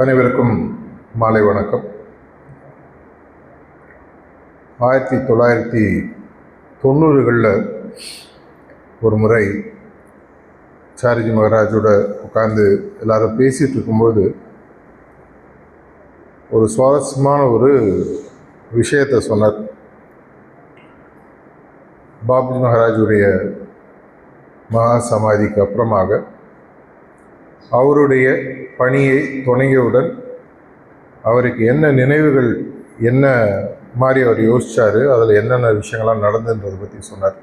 அனைவருக்கும் மாலை வணக்கம். 1990களில் ஒரு முறை சாரிஜி மகராஜோட உட்கார்ந்து எல்லாரும் பேசிகிட்டு இருக்கும்போது ஒரு சுவாரஸ்யமான ஒரு விஷயத்தை சொன்னார். பாபுஜி மகராஜுடைய மகா சமாதிக்கு அப்புறமாக அவருடைய பணியை தொடங்கியவுடன் அவருக்கு என்ன நினைவுகள், என்ன மாதிரி அவர் யோசித்தார், அதில் என்னென்ன விஷயங்கள்லாம் நடந்துன்றதை பற்றி சொன்னார்.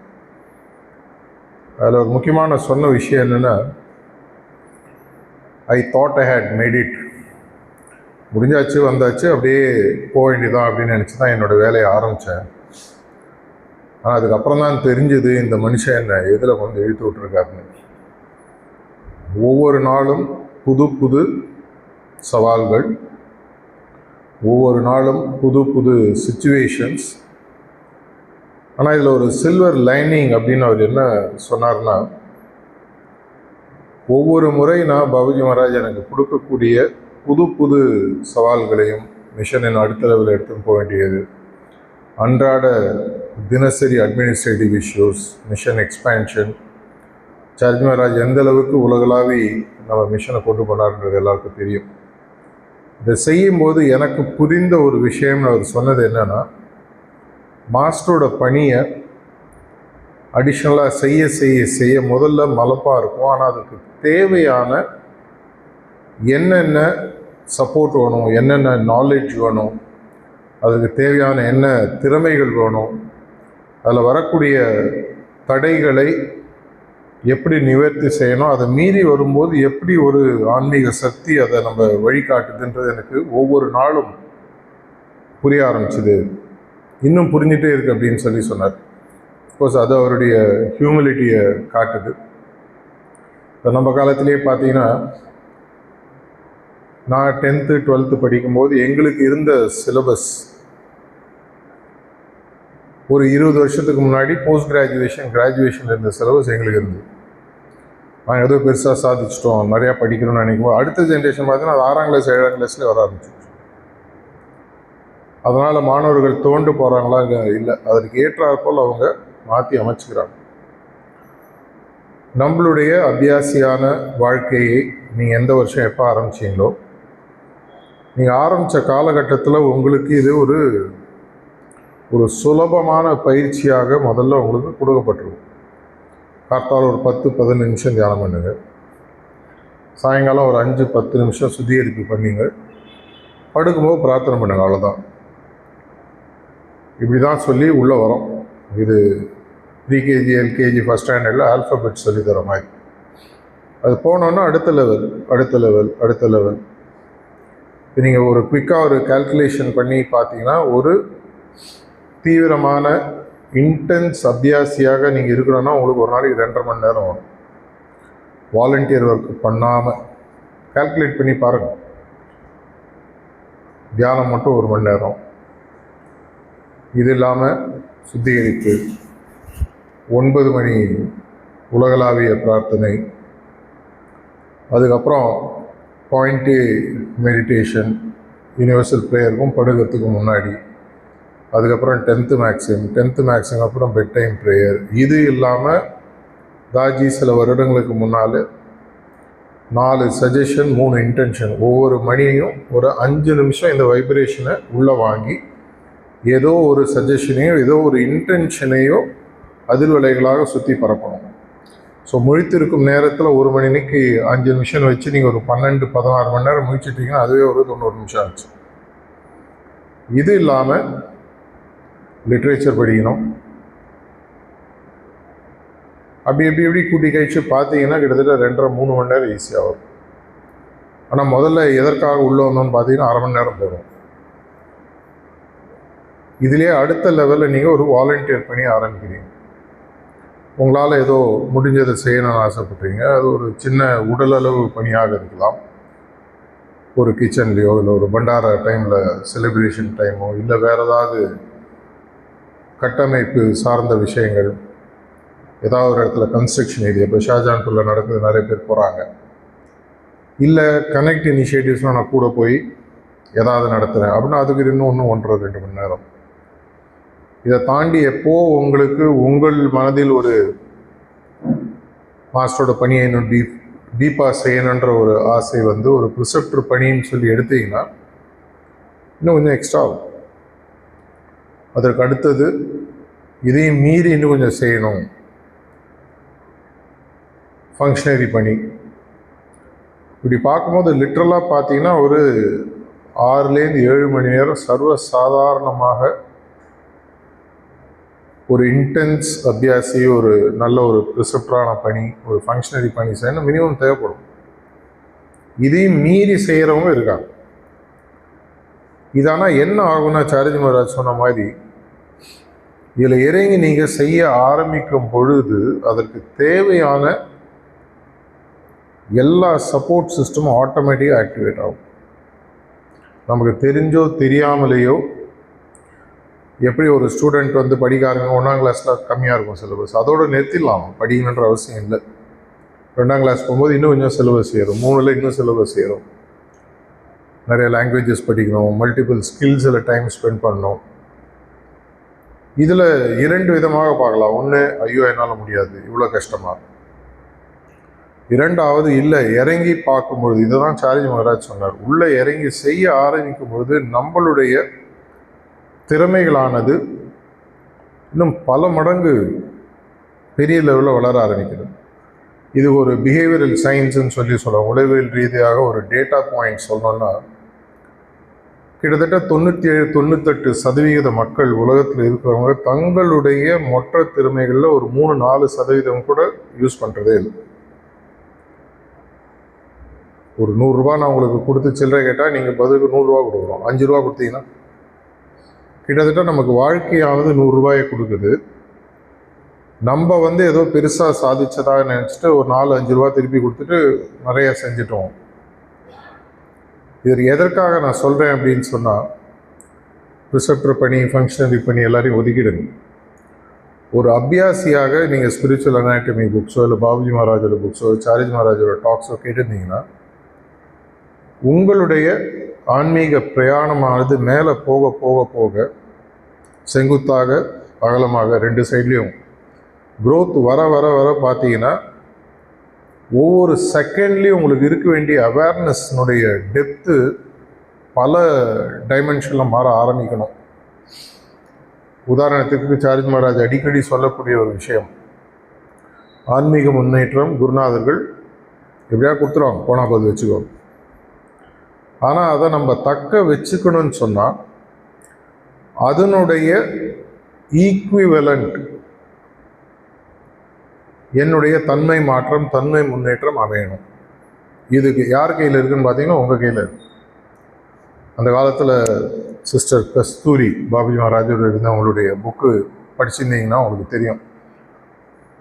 அதில் ஒரு முக்கியமான சொன்ன விஷயம் என்னென்னா, I thought I had made it, முடிஞ்சாச்சு வந்தாச்சு அப்படியே போக வேண்டியதான் அப்படின்னு நினச்சி தான் என்னோடய வேலையை ஆரம்பித்தேன். ஆனால் அதுக்கப்புறம் தான் தெரிஞ்சது இந்த மனுஷன் என்னை எதில் கொண்டு இழுத்து விட்டுருக்காருன்னு. ஒவ்வொரு நாளும் புது புது சவால்கள், ஒவ்வொரு நாளும் புது புது சிச்சுவேஷன்ஸ். ஆனால் இதில் ஒரு சில்வர் லைனிங் அப்படின்னு அவர் என்ன சொன்னார்னா, ஒவ்வொரு முறை நான் பாபுஜி மகராஜ் எனக்கு கொடுக்கக்கூடிய புது புது சவால்களையும் மிஷனின் அடுத்த லெவலில் எடுத்துன்னு போக வேண்டியது, அன்றாட தினசரி அட்மினிஸ்ட்ரேட்டிவ் இஷ்யூஸ், மிஷன் எக்ஸ்பேன்ஷன், சார்ஜி மகராஜ் எந்த அளவுக்கு உலகளாவி நம்ம மிஷனை கொண்டு போனார்ன்றது எல்லாருக்கும் தெரியும். இதை செய்யும்போது எனக்கு புரிந்த ஒரு விஷயம்னு அவர் சொன்னது என்னென்னா, மாஸ்டரோட பணியை அடிஷ்னலாக செய்ய செய்ய செய்ய முதல்ல மலப்பாக இருக்கும். ஆனால் அதுக்கு தேவையான என்னென்ன சப்போர்ட் வேணும், என்னென்ன நாலேஜ் வேணும், அதுக்கு தேவையான என்ன திறமைகள் வேணும், அதில் வரக்கூடிய தடைகளை எப்படி நிவர்த்தி செய்யணும், அதை மீறி வரும்போது எப்படி ஒரு ஆன்மீக சக்தி அதை நம்ம வழிகாட்டுதுன்றது எனக்கு ஒவ்வொரு நாளும் புரிய ஆரம்பிச்சுது. இன்னும் புரிஞ்சிட்டே இருக்குது அப்படின்னு சொன்னார். அஃப்கோர்ஸ் அது அவருடைய ஹியூமிலிட்டியை காட்டுது. இப்போ நம்ம காலத்திலே பார்த்தீங்கன்னா, நான் 10th 12th படிக்கும்போது எங்களுக்கு இருந்த சிலபஸ் ஒரு 20 வருஷத்துக்கு முன்னாடி போஸ்ட் கிராஜுவேஷன் இருந்த சிலபஸ் எங்களுக்கு இருந்தது. நாங்கள் ஏதோ பெருசாக சாதிச்சிட்டோம், நிறையா படிக்கணும்னு நினைக்கும்போது அடுத்த ஜென்ரேஷன் பார்த்தீங்கன்னா அது 6ஆம் கிளாஸ் 7ஆம் கிளாஸ்லேயே வர ஆரம்பிச்சிச்சு. அதனால் மாணவர்கள் தோண்டு போகிறாங்களா இல்லை, அதற்கு ஏற்றாற்போல் அவங்க மாற்றி அமைச்சுக்கிறாங்க. நம்மளுடைய அபியாசியான வாழ்க்கையை நீங்கள் எந்த வருஷம் எப்போ ஆரம்பிச்சிங்களோ, நீங்கள் ஆரம்பித்த காலகட்டத்தில் உங்களுக்கு இது ஒரு சுலபமான பயிற்சியாக முதல்ல உங்களுக்கு கொடுக்கப்பட்டிருக்கும். காத்தால் ஒரு 10-15 நிமிஷம் தியானம் பண்ணுங்க, சாயங்காலம் ஒரு 5-10 நிமிஷம் சுத்திகரிப்பு பண்ணிங்க, படுக்கும்போது பிரார்த்தனை பண்ணுங்க, அவ்வளோதான். இப்படி தான் சொல்லி உள்ளே வரோம். இது ப்ரீகேஜி எல்கேஜி ஃபஸ்ட் ஸ்டாண்டர்டில் ஆல்ஃபபெட் சொல்லி தர மாதிரி. அது போனோன்னா அடுத்த லெவல். இப்போ நீங்கள் ஒரு குயிக்காக ஒரு கால்குலேஷன் பண்ணி பார்த்தீங்கன்னா, ஒரு தீவிரமான இன்டென்ஸ் அபியாசியாக நீங்கள் இருக்கணும்னா உங்களுக்கு ஒரு நாளைக்கு 2.5 மணி நேரம் வரும். வாலண்டியர் ஒர்க் பண்ணாமல் கால்குலேட் பண்ணி பாருங்கள். தியானம் மட்டும் 1 மணி நேரம், இது இல்லாமல் சுத்திகரிப்பு, 9 மணி உலகளாவிய பிரார்த்தனை, அதுக்கப்புறம் பாயிண்ட்டு மெடிடேஷன், யூனிவர்சல் ப்ரேயருக்கும் படுக்கிறதுக்கு முன்னாடி, அதுக்கப்புறம் 10th மேக்ஸிம் அப்புறம் பெட் டைம் ப்ரேயர். இது இல்லாமல் தாஜி சில வருடங்களுக்கு முன்னால் 4 சஜஷன் 3 இன்டென்ஷன், ஒவ்வொரு மணியையும் ஒரு 5 நிமிஷம் இந்த வைப்ரேஷனை உள்ளே வாங்கி ஏதோ ஒரு சஜஷனையோ ஏதோ ஒரு இன்டென்ஷனையோ அதிர்வலைகளாக சுற்றி பரப்பணும். ஸோ முழித்திருக்கும் நேரத்தில் 1 மணிக்கு 5 நிமிஷம் வச்சு நீங்கள் ஒரு 12-16 மணி நேரம் முழிச்சிட்டிங்கன்னா அதுவே ஒரு 90 நிமிஷம் ஆச்சு. இது இல்லாமல் லிட்ரேச்சர் படிக்கணும். எப்படி கூட்டி கழிச்சு பார்த்தீங்கன்னா கிட்டத்தட்ட 2.5-3 மணி நேரம் ஈஸியாக வரும். ஆனால் முதல்ல எதற்காக உள்ளே வந்தோம்னு பார்த்தீங்கன்னா 1/2 மணி நேரம் போகும். இதுலேயே அடுத்த லெவலில் நீங்கள் ஒரு வாலண்டியர் பண்ணி ஆரம்பிக்கிறீங்க. உங்களால் ஏதோ முடிஞ்சதை செய்யணும்னு ஆசைப்பட்றீங்க. அது ஒரு சின்ன உடலளவு பணியாக இருக்கலாம், ஒரு கிச்சன்லேயோ இல்லை ஒரு பண்டார டைமில் செலிப்ரேஷன் டைமோ, இல்லை வேறு ஏதாவது கட்டமைப்பு சார்ந்த விஷயங்கள், ஏதாவது ஒரு இடத்துல கன்ஸ்ட்ரக்ஷன் ஏரியா, இப்போ ஷாஜான்பூரில் நடக்குது, நிறைய பேர் போகிறாங்க. இல்லை கனெக்ட் இனிஷியேட்டிவ்ஸ்லாம் நான் கூட போய் ஏதாவது நடத்துகிறேன் அப்படின்னா அதுக்கு இன்னும் 1.5-2 மணி நேரம். இதை தாண்டி எப்போ உங்களுக்கு உங்கள் மனதில் ஒரு மாஸ்டரோட பணியை இன்னும் டீப்பாக செய்யணுன்ற ஒரு ஆசை வந்து ஒரு ப்ரிசெப்டர் பணின்னு சொல்லி எடுத்தீங்கன்னா இன்னும் கொஞ்சம் எக்ஸ்ட்ரா ஆகும். அதற்கு அடுத்தது இதையும் மீறி இன்னும் கொஞ்சம் செய்யணும், ஃபங்க்ஷனரி பணி. இப்படி பார்க்கும்போது லிட்ரலாக பார்த்தீங்கன்னா ஒரு 6-7 மணி நேரம் சர்வ சாதாரணமாக ஒரு இன்டென்ஸ் அபியாசி, ஒரு நல்ல ஒரு ப்ரிசெப்டரான பணி, ஒரு ஃபங்க்ஷனரி பணி செய்யணும் மினிமம் தேவைப்படும். இதையும் மீறி செய்கிறவங்க இருக்காங்க. இதனால் என்ன ஆகும்னா சாரஜி மகாராஜ் சொன்ன மாதிரி இதில் இறங்கி நீங்கள் செய்ய ஆரம்பிக்கும் பொழுது அதற்கு தேவையான எல்லா சப்போர்ட் சிஸ்டமும் ஆட்டோமேட்டிக்காக ஆக்டிவேட் ஆகும். நமக்கு தெரிஞ்சோ தெரியாமலேயோ எப்படி ஒரு ஸ்டூடெண்ட் வந்து படிக்காரங்க 1ஆம் கிளாஸில் கம்மியாக இருக்கும் சிலபஸ், அதோடு நிறுத்திடலாம், படிக்கணுன்ற அவசியம் இல்லை. 2ஆம் கிளாஸ் போகும்போது இன்னும் கொஞ்சம் சிலபஸ் ஏறும், 3ல் இன்னும் சிலபஸ் ஏறும். நிறைய லாங்குவேஜஸ் படிக்கணும், மல்டிபிள் ஸ்கில்ஸில் டைம் ஸ்பெண்ட் பண்ணணும். இதில் 2 விதமாக பார்க்கலாம். ஒன்று, ஐயோ என்னால் முடியாது, இவ்வளோ கஷ்டமாக. 2வது, இல்லை இறங்கி பார்க்கும்பொழுது, இதை தான் சாரஜி மகாராஜ் சொன்னார், உள்ளே இறங்கி செய்ய ஆரம்பிக்கும் பொழுது நம்மளுடைய திறமைகளானது இன்னும் பல மடங்கு பெரிய லெவலில் வளர ஆரம்பிக்கிறது. இது ஒரு பிஹேவியரல் சயின்ஸ்ன்னு சொல்ல உளவியல் ரீதியாக ஒரு டேட்டா பாயிண்ட் சொல்லணும்னா கிட்டத்தட்ட 97-98% மக்கள் உலகத்தில் இருக்கிறவங்க தங்களுடைய மொத்த திறமைகளில் ஒரு 3-4% கூட யூஸ் பண்ணுறதே இல்லை. ஒரு 100 ரூபா நான் உங்களுக்கு கொடுத்து சில்லறை கேட்டால் நீங்கள் பதிலுக்கு 100 ரூபா கொடுக்குறோம். 5 ரூபா கொடுத்தீங்கன்னா கிட்டத்தட்ட நமக்கு வாழ்க்கையாவது 100 ரூபாயை கொடுக்குது. நம்ம வந்து ஏதோ பெருசாக சாதிச்சதாக நினச்சிட்டு ஒரு 4-5 ரூபா திருப்பி கொடுத்துட்டு நிறைய செஞ்சிட்டோம். இது எதற்காக நான் சொல்கிறேன் அப்படின்னு சொன்னால், ப்ரிசெப்டர் பணி, ஃபங்க்ஷனரி பணி எல்லாரையும் ஒதுக்கிடுங்க. ஒரு அபியாசியாக நீங்கள் ஸ்பிரிச்சுவல் அனாட்டமி புக்ஸோ இல்லை பாபுஜி மகாராஜோட புக்ஸோ சாரஜி மகாராஜோட டாக்ஸோ கேட்டிருந்தீங்கன்னா உங்களுடைய ஆன்மீக பிரயாணமானது மேலே போக போக போக செங்குத்தாக அகலமாக 2 சைட்லேயும் க்ரோத் வர வர வர பார்த்தீங்கன்னா ஒவ்வொரு செகண்ட்லேயும் உங்களுக்கு இருக்க வேண்டிய அவேர்னஸ்னுடைய டெப்த்து பல டைமென்ஷனில் மாற ஆரம்பிக்கணும். உதாரணத்துக்கு சாரஜி மகாராஜ் அடிக்கடி சொல்லக்கூடிய ஒரு விஷயம், ஆன்மீக முன்னேற்றம் குருநாதர்கள் எப்படியா கொடுத்துருவாங்க, போனால் போது வச்சுக்கோ. ஆனால் அதை நம்ம தக்க வச்சுக்கணும்னு சொன்னால் அதனுடைய ஈக்குவிவலண்ட் என்னுடைய தன்மை மாற்றம், தன்மை முன்னேற்றம் அமையணும். இதுக்கு யார் கையில் இருக்குதுன்னு பார்த்தீங்கன்னா உங்கள் கையில் இருக்கு. அந்த காலத்தில் சிஸ்டர் கஸ்தூரி பாபுஜி மகாராஜோட இருந்த அவங்களுடைய புக்கு படிச்சிருந்தீங்கன்னா உங்களுக்கு தெரியும்.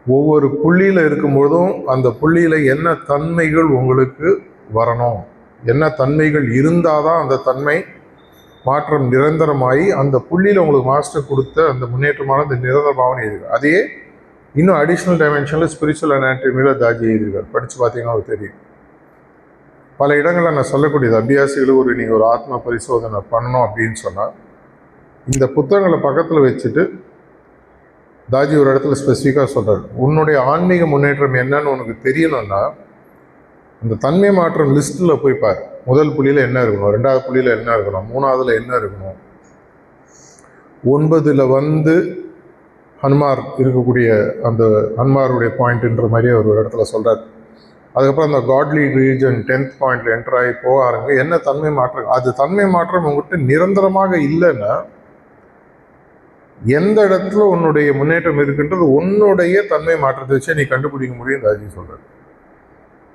ஒவ்வொரு புள்ளியில் இருக்கும்பொழுதும் அந்த புள்ளியில் என்ன தன்மைகள் உங்களுக்கு வரணும், என்ன தன்மைகள் இருந்தால் தான் அந்த தன்மை மாற்றம் நிரந்தரமாகி அந்த புள்ளியில் உங்களுக்கு மாஸ்டர் கொடுத்த அந்த முன்னேற்றமான அந்த நிரந்தரமாகனு எழுதிருக்கார். அதையே இன்னும் அடிஷ்னல் டைமென்ஷனில் ஸ்பிரிச்சுவல் அனாட்டமியில் தாஜி எழுதியிருக்கார். படித்து பார்த்தீங்கன்னா அது தெரியும். பல இடங்களில் நான் சொல்லக்கூடியது, அபியாசிகளுக்கு நீங்கள் ஒரு ஆத்ம பரிசோதனை பண்ணணும் அப்படின்னு சொன்னால் இந்த புத்தகங்களை பக்கத்தில் வச்சுட்டு தாஜி ஒரு இடத்துல ஸ்பெசிஃபிக்காக சொல்கிறார், உன்னுடைய ஆன்மீக முன்னேற்றம் என்னன்னு உனக்கு தெரியணும்னா அந்த தன்மை மாற்றம் லிஸ்ட்டில் போய் பாரு. முதல் புள்ளியில் என்ன இருக்கணும், 2வது புள்ளியில் என்ன இருக்கணும், 3வதுல என்ன இருக்கணும், 9ல் வந்து ஹனுமார் இருக்கக்கூடிய அந்த ஹனுமாருடைய பாயிண்ட்ன்ற மாதிரியே ஒரு இடத்துல சொல்கிறார். அதுக்கப்புறம் அந்த காட்லி ரீஜன் 10th பாயிண்ட்ல என்டர் ஆகி போக ஆரம்பி என்ன தன்மை மாற்றம். அது தன்மை மாற்றம் உங்கள்கிட்ட நிரந்தரமாக இல்லைன்னா எந்த இடத்துல உன்னுடைய முன்னேற்றம் இருக்குன்றது உன்னுடைய தன்மை மாற்றத்தை வச்சு நீ கண்டுபிடிக்க முடியும் தாஜி சொல்கிறார்.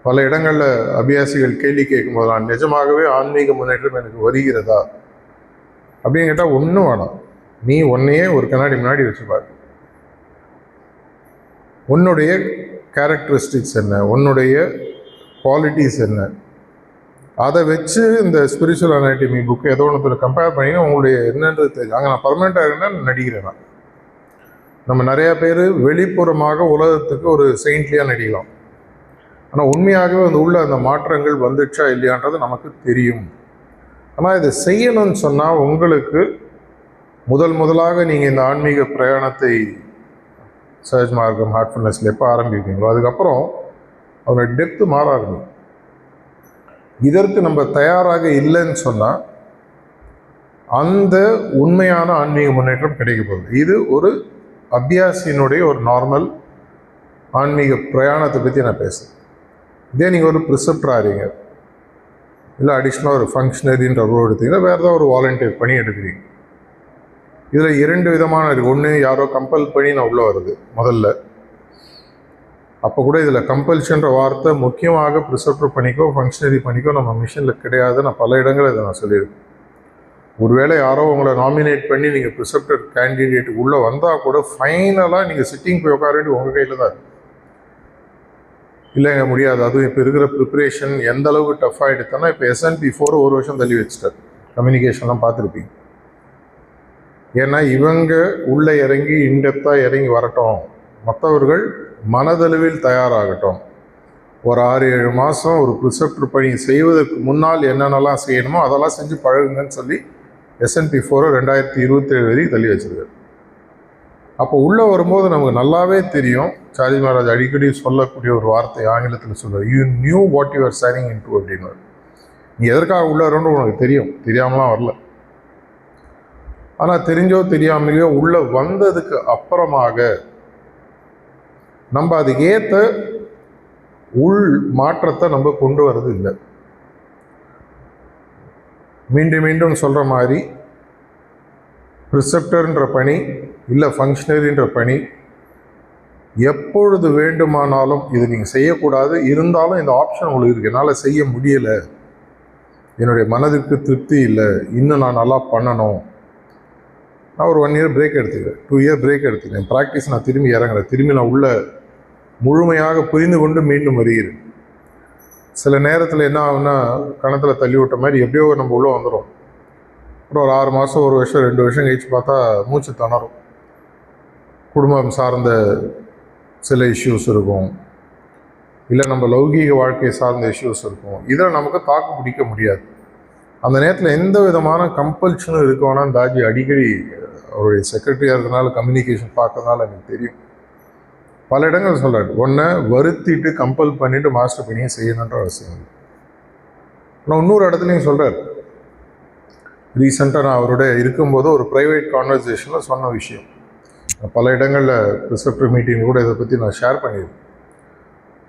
பல இடங்களில் அபியாசிகள் கேள்வி கேட்கும்போது நான் நிஜமாகவே ஆன்மீக முன்னேற்றம் எனக்கு வருகிறதா அப்படின்னு கேட்டால் ஒன்றும் வேணாம், நீ உன்னையே ஒரு கண்ணாடி முன்னாடி வச்சுப்பாரு. உன்னுடைய கேரக்டரிஸ்டிக்ஸ் என்ன, உன்னுடைய குவாலிட்டிஸ் என்ன, அதை வச்சு இந்த ஸ்பிரிச்சுவல் அனாட்டமி புக்கு ஏதோ ஒன்று கம்பேர் பண்ணி உங்களுடைய என்னன்றது தெரியும். அங்கே நான் பர்மனெண்ட்டாக இருந்தால் நடிக்கிறேன். நம்ம நிறையா பேர் வெளிப்புறமாக உலகத்துக்கு ஒரு செயின்ட்லியாக நடிக்கலாம். ஆனால் உண்மையாகவே உள்ள அந்த மாற்றங்கள் வந்துச்சா இல்லையான்றது நமக்கு தெரியும். ஆனால் இதை செய்யணும்னு சொன்னால் உங்களுக்கு முதலாக நீங்கள் இந்த ஆன்மீக பிரயாணத்தை சஹஜ் மார்க்கம் ஹார்ட்ஃபுல்னஸில் எப்போ ஆரம்பிப்பீங்களோ அதுக்கப்புறம் அதோட டெப்த்து மாற ஆரம்பிக்கும். இதற்கு நம்ம தயாராக இல்லைன்னு சொன்னால் அந்த உண்மையான ஆன்மீக முன்னேற்றம் கிடைக்க போகுது. இது ஒரு அபியாசியினுடைய ஒரு நார்மல் ஆன்மீக பிரயாணத்தை பற்றி நான் பேசுகிறேன். இதே நீங்கள் ஒரு ப்ரிசெப்டராக இருங்க, இல்லை அடிஷ்னலாக ஒரு ஃபங்க்ஷனரின்ற ரோல் எடுத்தீங்கன்னா வேறு ஏதாவது ஒரு வாலண்டியர் பணி எடுக்கிறீங்க. இதில் 2 விதமான இருக்குது. ஒன்று, யாரோ கம்பல் பண்ணி நான் உள்ளே வருது முதல்ல. அப்போ கூட இதில் கம்பல்ஷன்ற வார்த்தை முக்கியமாக ப்ரிசெப்டர் பணிக்கோ ஃபங்க்ஷனரி பணிக்கோ நம்ம மிஷனில் கிடையாது. நான் பல இடங்களில் இதை நான் சொல்லியிருக்கேன். ஒருவேளை யாரோ உங்களை நாமினேட் பண்ணி நீங்கள் ப்ரிசெப்டர் கேண்டிடேட் உள்ளே வந்தால் கூட ஃபைனலாக நீங்கள் சிட்டிங் போய் உட்கார வேண்டி உங்கள் கையில் தான் இருக்குது. இல்லைங்க முடியாது. அதுவும் இப்போ இருக்கிற ப்ரிப்பரேஷன் எந்த அளவுக்கு டஃப் ஆகிடுதுன்னா, இப்போ SNP4 1 வருஷம் தள்ளி வச்சுட்டார். கம்யூனிகேஷன்லாம் பார்த்துருப்பீங்க. ஏன்னா இவங்க உள்ளே இறங்கி இன்டெப்த்தாக இறங்கி வரட்டும், மற்றவர்கள் மனதளவில் தயாராகட்டும். ஒரு 6-7 மாதம் ஒரு ப்ரிசெப்டர் பணி செய்வதற்கு முன்னால் என்னென்னலாம் செய்யணுமோ அதெல்லாம் செஞ்சு பழகுங்கன்னு சொல்லி SNP4 2027 வரைக்கும் தள்ளி வச்சுருக்காரு. அப்போ உள்ளே வரும்போது நமக்கு நல்லாவே தெரியும். சார்ஜி மகாராஜ் அடிக்கடி சொல்லக்கூடிய ஒரு வார்த்தை ஆங்கிலத்தில் சொல்லுவார், you new what you are signing in to அப்படின்னு. நீ எதற்காக உள்ளே வரணும்னு உனக்கு தெரியும், தெரியாமலாம் வரல. ஆனால் தெரிஞ்சோ தெரியாமலையோ உள்ளே வந்ததுக்கு அப்புறமாக நம்ம அதுக்கு ஏற்ற உள் மாற்றத்தை நம்ம கொண்டு வர்றது இல்லை. மீண்டும் மீண்டும் சொல்கிற மாதிரி ப்ரிசெப்டர்ன்ற பணி இல்லை ஃபங்க்ஷனரின்ற பணி எப்பொழுது வேண்டுமானாலும் இது நீங்கள் செய்யக்கூடாது. இருந்தாலும் இந்த ஆப்ஷன் உங்களுக்கு இருக்குது. என்னால் செய்ய முடியலை, என்னுடைய மனதுக்கு திருப்தி இல்லை, இன்னும் நான் நல்லா பண்ணணும். நான் ஒரு 1 இயர் பிரேக் எடுத்துக்கிறேன், 2 இயர் பிரேக் எடுத்துக்கிறேன். ப்ராக்டிஸ் நான் திரும்பி இறங்குறேன். திரும்பி நான் உள்ள முழுமையாக புரிந்து கொண்டு மீண்டும் வருகிறேன். சில நேரத்தில் என்ன ஆகுன்னா, கணத்தில் தள்ளி விட்ட மாதிரி எப்படியோ நம்ம உள்ளே வந்துடும். அப்புறம் ஒரு 6 மாதம் 1 வருஷம் 2 வருஷம் கழிச்சு பார்த்தா மூச்சு திணறும். குடும்பம் சார்ந்த சில இஷ்யூஸ் இருக்கும், இல்லை நம்ம லௌகீக வாழ்க்கை சார்ந்த இஷ்யூஸ் இருக்கும். இதில் நமக்கு தாக்கு பிடிக்க முடியாது. அந்த நேரத்தில் எந்த விதமான கம்பல்ஷனும் இருக்கோன்னா, தாஜி அடிக்கடி அவருடைய செக்ரட்டரியாக இருக்கிறதுனால கம்யூனிகேஷன் பார்க்கறதுனால எனக்கு தெரியும். பல இடங்கள் சொல்கிறார், ஒன்றை வருத்திட்டு கம்பல் பண்ணிவிட்டு மாஸ்டர் பணியை செய்யணுன்ற அவசியம் இல்லை. ஆனால் இன்னொரு இடத்துலையும் சொல்கிறார். ரீசெண்டாக நான் அவரோட இருக்கும்போது ஒரு ப்ரைவேட் கான்வர்சேஷனில் சொன்ன விஷயம், பல இடங்களில் ப்ரிசெப்டர் மீட்டிங் கூட இதை பற்றி நான் ஷேர் பண்ணியிருக்கேன்.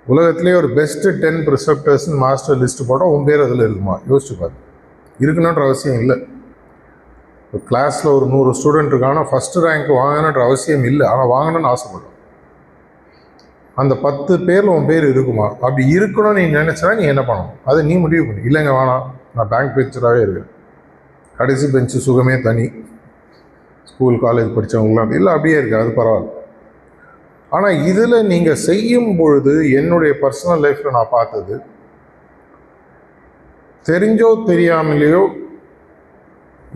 உலகத்திலே ஒரு பெஸ்ட்டு 10 ப்ரிசெப்டர்ஸ்ன்னு மாஸ்டர் லிஸ்ட்டு போட்டால் உன் பேர் அதில் இருக்குமா? யோசிச்சு பாரு. இருக்கணுன்ற அவசியம் இல்லை. இப்போ கிளாஸில் ஒரு 100 ஸ்டூடெண்ட் இருக்காங்கன்னா ஃபஸ்ட்டு ரேங்க் வாங்கணுன்ற அவசியம் இல்லை. ஆனால் வாங்கணும்னு ஆசைப்படும். அந்த 10 பேரில் உன் பேர் இருக்குமா? அப்படி இருக்கணும்னு நீ நினச்சினா நீ என்ன பண்ணணும்? அதை நீ முடிவு பண்ணி. இல்லைங்க வேணாம், நான் பேங்க் பெஞ்சராகவே இருக்கேன், கடைசி பெஞ்சு சுகமே தனி, ஸ்கூல் காலேஜ் படித்தவங்களாம் இல்லை அப்படியே இருக்குது, அது பரவாயில்ல. ஆனால் இதில் நீங்கள் செய்யும் பொழுது என்னுடைய பர்சனல் லைஃப்பில் நான் பார்த்தது, தெரிஞ்சோ தெரியாமலேயோ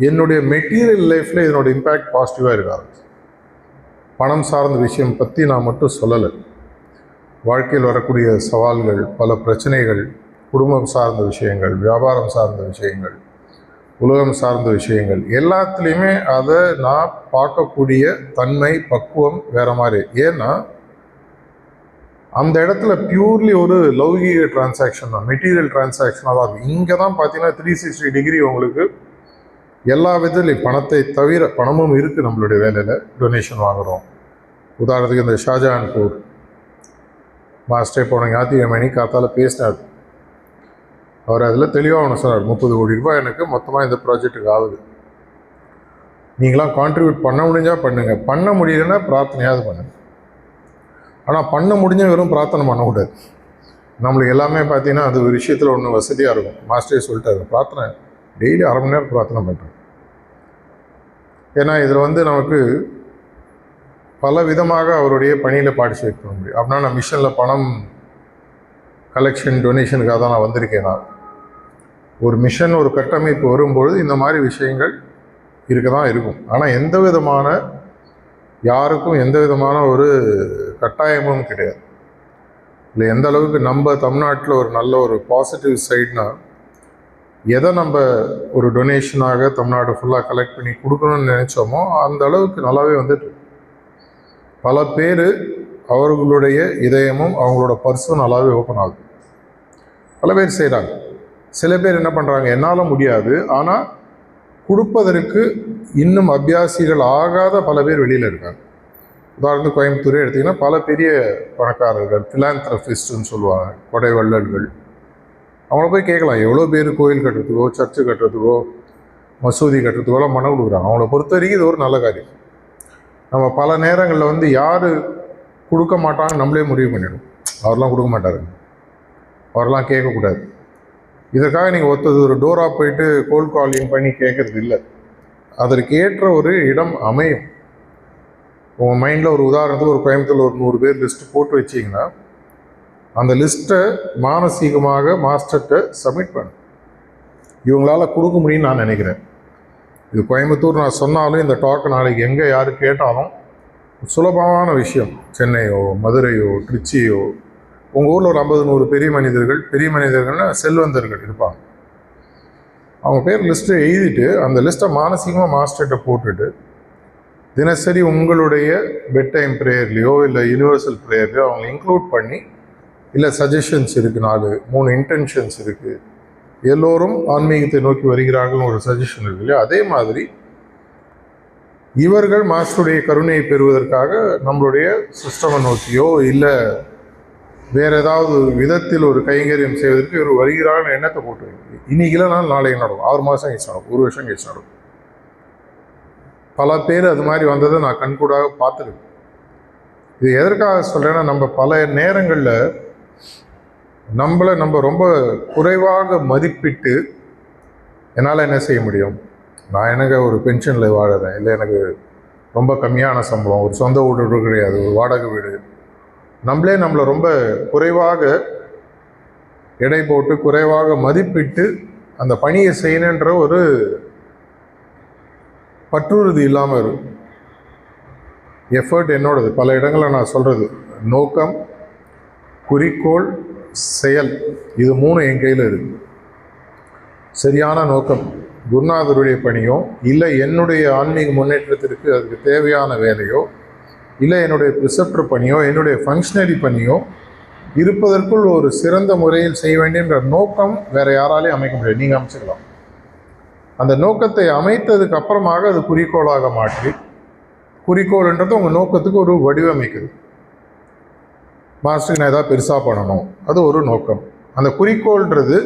என்னுடைய மெட்டீரியல் லைஃப்பில் இதனோட இம்பேக்ட் பாசிட்டிவாக இருக்காது. பணம் சார்ந்த விஷயம் பற்றி நான் மட்டும் சொல்லலை. வாழ்க்கையில் வரக்கூடிய சவால்கள், பல பிரச்சனைகள், குடும்பம் சார்ந்த விஷயங்கள், வியாபாரம் சார்ந்த விஷயங்கள், உலகம் சார்ந்த விஷயங்கள், எல்லாத்துலேயுமே அதை நான் பார்க்கக்கூடிய தன்மை, பக்குவம் வேறு மாதிரி. ஏன்னா அந்த இடத்துல பியூர்லி ஒரு லௌகீக டிரான்சாக்ஷன் தான், மெட்டீரியல் டிரான்சாக்ஷனாக தான் இருக்கும். இங்கே தான் பார்த்தீங்கன்னா 360 டிகிரி உங்களுக்கு எல்லா விதத்துலையும் பணத்தை தவிர, பணமும் இருக்குது நம்மளுடைய வேலையில். டொனேஷன் வாங்குகிறோம். உதாரணத்துக்கு இந்த ஷாஜஹான்பூர் மாஸ்டர் போன ஞாயிற்றுக்கிழமை காத்தால் பேசினார். அவர் அதில் தெளிவாக ஒன்று சொன்னார், 30 கோடி ரூபாய் எனக்கு மொத்தமாக இந்த ப்ராஜெக்ட்டுக்கு ஆகுது. நீங்களாம் கான்ட்ரிபியூட் பண்ண முடிஞ்சால் பண்ணுங்கள், பண்ண முடியலன்னா பிரார்த்தனையாவது பண்ணுங்கள். ஆனால் பண்ண முடிஞ்ச வெறும் பிரார்த்தனை பண்ணக்கூடாது. நம்மளுக்கு எல்லாமே பார்த்தீங்கன்னா அது ஒரு விஷயத்தில் ஒன்று வசதியாக இருக்கும். மாஸ்டரே சொல்லிட்டாரு, பிரார்த்தனை டெய்லி 1/2 மணி நேரம் பிரார்த்தனை பண்ணுறேன். ஏன்னா இதில் நமக்கு பல விதமாக அவருடைய பணியில் பார்ட்டிசிபேட் பண்ண முடியும். அப்படின்னா நான் மிஷனில் பணம் கலெக்ஷன் டொனேஷனுக்காக தான் நான் வந்திருக்கேன். ஒரு மிஷன், ஒரு கட்டமைப்பு வரும்பொழுது இந்த மாதிரி விஷயங்கள் இருக்க தான் இருக்கும். ஆனால் எந்த விதமான யாருக்கும் எந்த விதமான ஒரு கட்டாயமும் கிடையாது. இல்லை எந்த அளவுக்கு நம்ம தமிழ்நாட்டில் ஒரு நல்ல ஒரு பாசிட்டிவ் சைட்னா, எதை நம்ம ஒரு டொனேஷனாக தமிழ்நாடு ஃபுல்லாக கலெக்ட் பண்ணி கொடுக்கணும்னு நினச்சோமோ அந்த அளவுக்கு நல்லாவே வந்துட்டு பல பேர் அவர்களுடைய இதயமும் அவங்களோட பர்ஸும் நல்லாவே ஓப்பன் ஆகுது. பல பேர் செய்கிறாங்க. சில பேர் என்ன பண்ணுறாங்க, என்னால் முடியாது, ஆனால் கொடுப்பதற்கு இன்னும் அபியாசிகள் ஆகாத பல பேர் வெளியில் இருக்காங்க. உதாரணத்துக்கு கோயம்புத்தூரே எடுத்திங்கன்னா பல பெரிய பணக்காரர்கள், ஃபிலாந்த்ரபிஸ்ட்னு சொல்லுவாங்க, கொடை வள்ளல்கள், அவங்கள போய் கேட்கலாம். எவ்வளோ பேர் கோயில் கட்டுறதுக்கோ சர்ச்சு கட்டுறதுக்கோ மசூதி கட்டுறதுக்கோலாம் மனம் கொடுக்குறாங்க. அவங்கள பொறுத்த வரைக்கும் இது ஒரு நல்ல காரியம். நம்ம பல நேரங்களில் வந்து யார் கொடுக்க மாட்டாங்கன்னு நம்மளே முடிவு பண்ணிடும். அவரெலாம் கொடுக்க மாட்டார், அவரெல்லாம் கேட்கக்கூடாது. இதற்காக நீங்கள் ஒருத்தர் ஒரு டோராக போயிட்டு கோல் காலிங் பண்ணி கேட்குறது இல்லை. அதற்கு ஏற்ற ஒரு இடம் அமையும். உங்கள் மைண்டில் ஒரு உதாரணத்துக்கு ஒரு கோயம்புத்தூரில் ஒரு 100 பேர் லிஸ்ட்டு போட்டு வச்சிங்கன்னா அந்த லிஸ்ட்டை மானசீகமாக மாஸ்டர்கிட்ட சப்மிட் பண்ணு. இவங்களால் கொடுக்க முடியும்னு நான் நினைக்கிறேன். இது கோயம்புத்தூர் நான் சொன்னாலும் இந்த டாக்கை நாளைக்கு எங்கே யார் கேட்டாலும் சுலபமான விஷயம். சென்னையோ மதுரையோ திருச்சியோ, உங்கள் ஊரில் ஒரு 50-100 பெரிய மனிதர்கள்னால் செல்வந்தர்கள் இருப்பாங்க. அவங்க பேர் லிஸ்ட்டை எழுதிட்டு அந்த லிஸ்ட்டை மானசீகமாக மாஸ்டர்கிட்ட போட்டுட்டு தினசரி உங்களுடைய பெட் டைம் ப்ரேயர்லையோ இல்லை யூனிவர்சல் ப்ரேயர்லையோ அவங்களை இன்க்ளூட் பண்ணி, இல்லை சஜஷன்ஸ் இருக்குது, 3 இன்டென்ஷன்ஸ் இருக்குது, எல்லோரும் ஆன்மீகத்தை நோக்கி வருகிறார்கள் ஒரு சஜஷன் இருக்கு இல்லையா, அதே மாதிரி இவர்கள் மாஸ்டருடைய கருணையை பெறுவதற்காக நம்மளுடைய சிஸ்டமை நோக்கியோ இல்லை வேறு ஏதாவது விதத்தில் ஒரு கைங்கரியம் செய்வதற்கு இவர் வருகிறார்கள் எண்ணத்தை போட்டு இன்னைக்கு இல்லைனாலும் நாளைக்கு நடக்கும், 6 மாதம் கழிச்சு நடக்கும், 1 வருஷம் கழிச்சு நடக்கும். பல பேர் அது மாதிரி வந்ததை நான் கண்கூடாக பார்த்துருக்கேன். இது எதற்காக சொல்கிறேன்னா, நம்ம பல நேரங்களில் நம்ம ரொம்ப குறைவாக மதிப்பிட்டு என்னால் என்ன செய்ய முடியும், நான் எனக்கு ஒரு பென்ஷனில் வாழறேன், இல்லை எனக்கு ரொம்ப கம்மியான சம்பளம், ஒரு சொந்த வீடு கிடையாது, ஒரு வாடகை வீடு, நம்மளை ரொம்ப குறைவாக எடை போட்டு குறைவாக மதிப்பிட்டு அந்த பணியை செய்யணுன்ற ஒரு பற்றுறுதி இல்லாமல் இருக்கும். எஃபர்ட் என்னோடது. பல இடங்களில் நான் சொல்கிறது, நோக்கம், குறிக்கோள், செயல், இது 3 என் கையில் இருக்குது. சரியான நோக்கம் குருநாதருடைய பணியோ, இல்லை என்னுடைய ஆன்மீக முன்னேற்றத்திற்கு அதுக்கு தேவையான வேலையோ, இல்லை என்னுடைய ப்ரிசெப்டர் பணியோ, என்னுடைய ஃபங்க்ஷனரி பணியோ இருப்பதற்குள் ஒரு சிறந்த முறையில் செய்ய வேண்டியன்ற நோக்கம் வேறு யாராலையும் அமைக்க முடியாது, நீங்கள் அமைச்சிக்கலாம். அந்த நோக்கத்தை அமைத்ததுக்கு அப்புறமாக அது குறிக்கோளாக மாற்றி, குறிக்கோள்ன்றது உங்கள் நோக்கத்துக்கு ஒரு வடிவமைக்குது. மாஸ்டருக்கு நான் ஏதாவது பெருசாக பண்ணணும், அது ஒரு நோக்கம். அந்த குறிக்கோள்ன்றது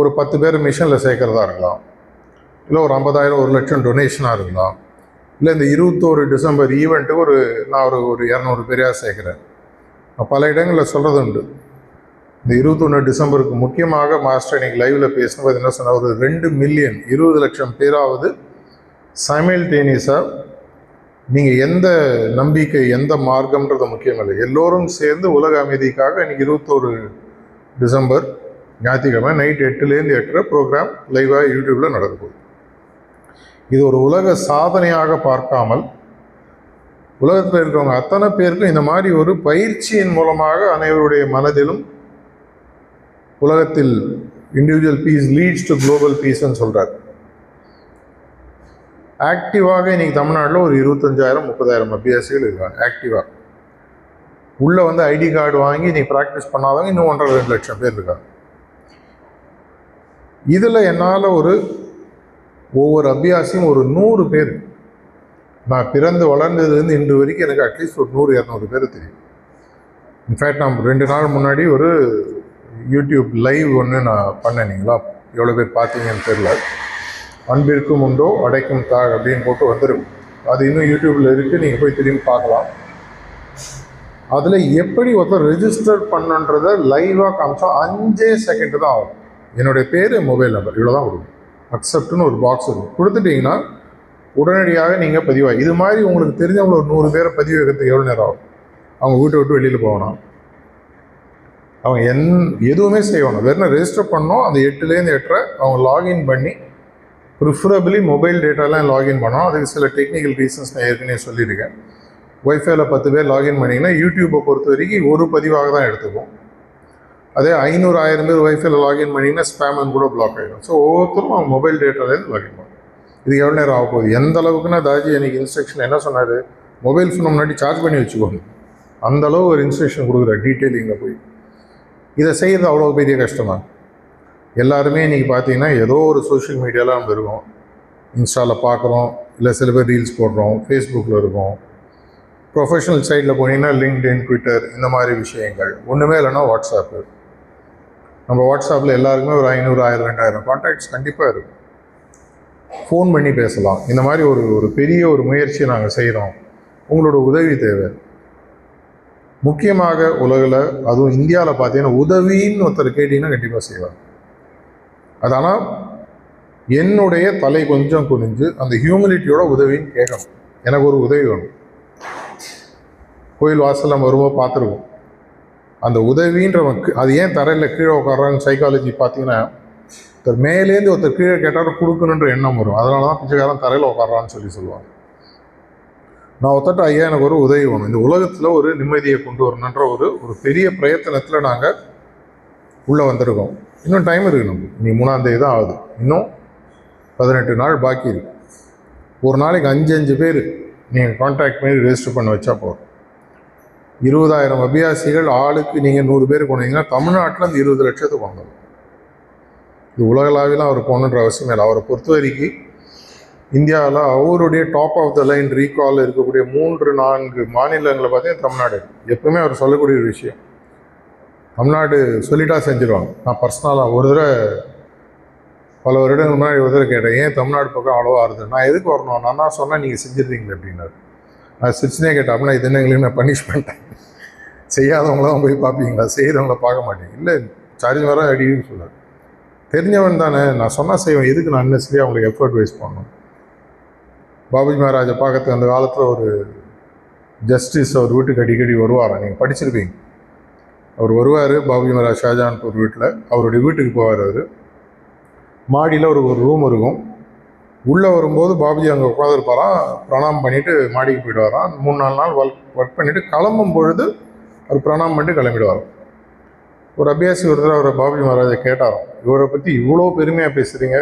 ஒரு 10 பேர் மிஷனில் சேர்க்கறதா இருக்கலாம், இல்லை ஒரு 50,000 1 லட்சம் டொனேஷனாக இருக்கலாம், இல்லை இந்த 21 டிசம்பர் ஈவெண்ட்டுக்கு நான் ஒரு 200 பேரையாக சேர்க்குறேன். நான் பல இடங்களில் சொல்கிறது உண்டு. இந்த 21 டிசம்பருக்கு முக்கியமாக மாஸ்டர் இன்னைக்கு லைவில் பேசும்போது என்ன சொன்னால், ஒரு 2 மில்லியன் 20 லட்சம் பேராவது சைமல்டேனியஸாக, நீங்கள் எந்த நம்பிக்கை எந்த மார்க்கம்ன்றது முக்கியம் இல்லை, எல்லோரும் சேர்ந்து உலக அமைதிக்காக இன்னைக்கு 21 டிசம்பர் ஞாயிற்றுக்கிழமை நைட் 8லேருந்து 8:30 ப்ரோக்ராம் லைவாக யூடியூப்பில் நடக்கும். இது ஒரு உலக சாதனையாக பார்க்காமல் உலகத்தில் இருக்கிறவங்க அத்தனை பேருக்கும் இந்த மாதிரி ஒரு பயிற்சியின் மூலமாக அனைவருடைய மனதிலும் உலகத்தில் individual peace leads to global பீஸ்ன்னு சொல்கிறார். ஆக்டிவாக இன்னைக்கு தமிழ்நாட்டில் ஒரு 25,000-30,000 அபியாசிகள் இருக்காங்க. ஆக்டிவாக உள்ளே வந்து ஐடி கார்டு வாங்கி நீ ப்ராக்டிஸ் பண்ணாதவங்க இன்னும் 1.5-2 லட்சம் பேர் இருக்காங்க. இதில் என்னால் ஒவ்வொரு அபியாசியும் ஒரு 100 பேர், நான் பிறந்து வளர்ந்ததுலேருந்து இன்று வரைக்கும் எனக்கு அட்லீஸ்ட் ஒரு 100-200 பேர் தெரியும். இன்ஃபேக்ட் நான் 2 நாள் முன்னாடி ஒரு யூடியூப் லைவ் ஒன்று நான் பண்ணீங்களா, எவ்வளோ பேர் பார்த்தீங்கன்னு தெரியல. அன்பிற்கும் உண்டோ அடைக்கும் தாழ் அப்படின்னு போட்டு வந்துடும். அது இன்னும் யூடியூப்பில் இருக்குது, நீங்கள் போய் திரும்பி பார்க்கலாம். அதில் எப்படி ஒருத்தர் ரெஜிஸ்டர் பண்ணுன்றதை லைவாக காமிச்சா 5 செகண்ட் தான் ஆகும். என்னுடைய பேர், மொபைல் நம்பர், இவ்வளோ தான் கொடுக்கும். அக்செப்ட்னு ஒரு பாக்ஸ் இருக்கும், கொடுத்துட்டிங்கன்னா உடனடியாக நீங்கள் பதிவாக. இது மாதிரி உங்களுக்கு தெரிஞ்சவங்க ஒரு 100 பேரை பதிவு வைக்கிறதுக்கு எவ்வளோ நேரம் ஆகும்? அவங்க வீட்டை விட்டு வெளியில் போகணும், அவங்க எதுவுமே செய்யணும், வெறும் ரெஜிஸ்டர் பண்ணோம். அந்த 8லேருந்து 8:30 அவங்க லாகின் பண்ணி ப்ரிஃபரபிளி மொபைல் டேட்டாலாம் லாகின் பண்ணோம். அதுக்கு சில டெக்னிக்கல் ரீசன்ஸ் நான் ஏற்கனவே சொல்லியிருக்கேன். ஒய்ஃபைல 10 பேர் லாகின் பண்ணிங்கன்னா யூடியூப்பை பொறுத்த வரைக்கும் ஒரு பதிவாக தான் எடுத்துக்கும். அதே 500,000 பேர் வைஃபைல லாகின் பண்ணிங்கன்னா ஸ்பேம் கூட பிளாக் ஆகிடும். ஸோ ஒவ்வொருத்தரும் அவங்க மொபைல் டேட்டாலேருந்து லாகின் பண்ணும். இது எவ்வளோ நேரம் ஆக போகுது? எந்த அளவுக்குன்னா தாஜி எனக்கு இன்ஸ்ட்ரக்ஷன் என்ன சொன்னார், மொபைல் ஃபோனை முன்னாடி சார்ஜ் பண்ணி வச்சுக்கோங்க. அந்தளவு ஒரு இன்ஸ்ட்ரக்ஷன் கொடுக்குற டீட்டெயிலிங்கில் போய் இதை செய்கிறது அவ்வளோ பெரிய கஷ்டமா? எல்லாருமே இன்றைக்கி பார்த்தீங்கன்னா ஏதோ ஒரு சோஷியல் மீடியாவில் நம்ம இருக்கோம். இன்ஸ்டாவில் பார்க்குறோம், இல்லை சில பேர் ரீல்ஸ் போடுறோம், ஃபேஸ்புக்கில் இருக்கோம். ப்ரொஃபஷனல் சைடில் போனீங்கன்னா லிங்க்டின், ட்விட்டர், இந்த மாதிரி விஷயங்கள். ஒன்றுமே இல்லைன்னா வாட்ஸ்அப்பு. நம்ம வாட்ஸ்அப்பில் எல்லாருக்குமே ஒரு 500, 1000, 2000 கான்டாக்ட்ஸ் கண்டிப்பாக இருக்கும். ஃபோன் பண்ணி பேசலாம். இந்த மாதிரி ஒரு பெரிய ஒரு முயற்சியை நாங்கள் செய்கிறோம், உங்களோட உதவி தேவை. முக்கியமாக உலகில், அதுவும் இந்தியாவில் பார்த்தீங்கன்னா உதவின்னு ஒருத்தர் கேட்டிங்கன்னா கண்டிப்பாக செய்வாங்க. அது ஆனால் என்னுடைய தலை கொஞ்சம் குனிஞ்சு அந்த ஹியூமனிட்டியோட உதவின்னு கேட்கணும். எனக்கு ஒரு உதவி வேணும். கோயில் வாசல் நம்ம வரும்போது பார்த்துருக்கோம், அந்த உதவின்றவங்க அது ஏன் தரையில் கீழே உட்காரான்னு சைக்காலஜி பார்த்தீங்கன்னா, ஒருத்தர் மேலேருந்து ஒருத்தர் கீழே கேட்டாலும் கொடுக்கணுன்ற எண்ணம் வரும். அதனால தான் பிச்சைக்காரன் தரையில் உட்காரான்னு சொல்லுவாங்க. நான் ஒருத்தட்ட ஐயா எனக்கு ஒரு உதவி வேணும், இந்த உலகத்தில் ஒரு நிம்மதியை கொண்டு வரணுன்ற ஒரு பெரிய பிரயத்தனத்தில் நாங்கள் உள்ளே வந்திருக்கோம். இன்னும் டைம் இருக்குது. நம்ம இன்னைக்கு 3ஆம் தேதி தான் ஆகுது. இன்னும் 18 நாள் பாக்கி இருக்கு. ஒரு நாளைக்கு 5 பேர் நீங்கள் கான்டாக்ட் பண்ணி ரெஜிஸ்டர் பண்ண வச்சா போதும். 20,000 அபியாசிகள், ஆளுக்கு நீங்கள் 100 பேர் போனீங்கன்னா தமிழ்நாட்டில் அந்த 20 லட்சத்துக்கு வாங்கலாம். இது உலகளாவிலாம் அவர் போகணுன்ற அவசியம் இல்லை. அவரை பொறுத்த வரைக்கும் இந்தியாவில் அவருடைய top of the line recall இருக்கக்கூடிய 3-4 மாநிலங்களை பார்த்தீங்கன்னா தமிழ்நாடு. எப்பவுமே அவர் சொல்லக்கூடிய ஒரு விஷயம், தமிழ்நாடு சொல்லிட்டா செஞ்சிருவாங்க. நான் பர்சனலாக ஒரு தடவை பல வருடங்கள் முன்னாடி ஒரு தடவை கேட்டேன், ஏன் தமிழ்நாடு பக்கம் அவ்வளோவா ஆறுது, நான் எதுக்கு வரணும், நான் சொன்னால் நீங்கள் செஞ்சிருந்தீங்களே அப்படின்னாரு. நான் சிரிச்சுனே கேட்டேன், அப்படின்னா இது என்ன எங்களுக்கு நான் பனிஷ்மெண்ட்டேன், செய்யாதவங்களாம் போய் பார்ப்பீங்களா, செய்கிறவங்கள பார்க்க மாட்டேங்க. இல்லை சார்ஜ் வர அடின்னு சொன்னார். தெரிஞ்சவன் தானே, நான் சொன்னால் செய்வேன், எதுக்கு நான் அன்னெசரியாக அவங்களுக்கு எஃபர்ட் வேஸ்ட் பண்ணணும். பாபுஜி மகாராஜை பார்க்கறதுக்கு அந்த காலத்தில் ஒரு ஜஸ்டிஸ் அவர் வீட்டுக்கு அடிக்கடி வருவாராம். நீங்கள் படிச்சிருப்பீங்க. அவர் வருவார், பாபுஜி மகாராஜ் ஷாஜகான்பூர் வீட்டில் அவருடைய வீட்டுக்கு போவார். அவர் மாடியில் ஒரு ரூம் இருக்கும். உள்ளே வரும்போது பாபுஜி அங்கே உட்காந்துருப்பாராம், பிரணாம் பண்ணிவிட்டு மாடிக்கு போயிடுவாராம். 3-4 நாள் ஒர்க் பண்ணிவிட்டு கிளம்பும் பொழுது அவர் பிரணாம் பண்ணிட்டு கிளம்பிடுவாராம். ஒரு அபியாசி ஒருத்தர் அவரை பாபுஜி மகாராஜை கேட்டாராம், இவரை பற்றி இவ்வளோ பெருமையாக பேசுகிறீங்க,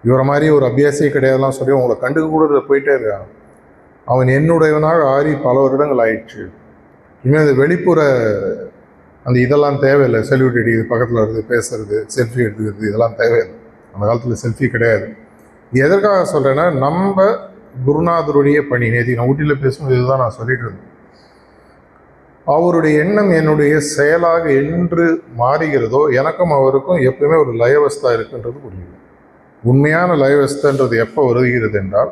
இவரை மாதிரி ஒரு அபியாசியே கிடையாதுலாம் சொல்லி உங்களை கண்டுக்க கூட போயிட்டே இருக்காங்க. அவன் என்னுடையவனாக ஆறி பல வருடங்கள் ஆயிடுச்சு. இனிமேல் அந்த வெளிப்புற அந்த இதெல்லாம் தேவையில்லை. செல்ஃபி அடி பக்கத்தில் வருது, பேசுறது, செல்ஃபி எடுத்துக்கிறது, இதெல்லாம் தேவையில்லை. அந்த காலத்தில் செல்ஃபி கிடையாது. எதற்காக சொல்கிறேன்னா, நம்ம குருநாதருடைய பணி, நேற்று நான் ஊட்டியில் பேசும்போது இதுதான் நான் சொல்லிட்டு இருந்தேன். அவருடைய எண்ணம் என்னுடைய செயலாக என்று மாறுகிறதோ, எனக்கும் அவருக்கும் எப்பவுமே ஒரு லயவஸ்தா இருக்குன்றது புரியுது. உண்மையான லயவஸ்தன்றது எப்போ வருகிறது என்றால்,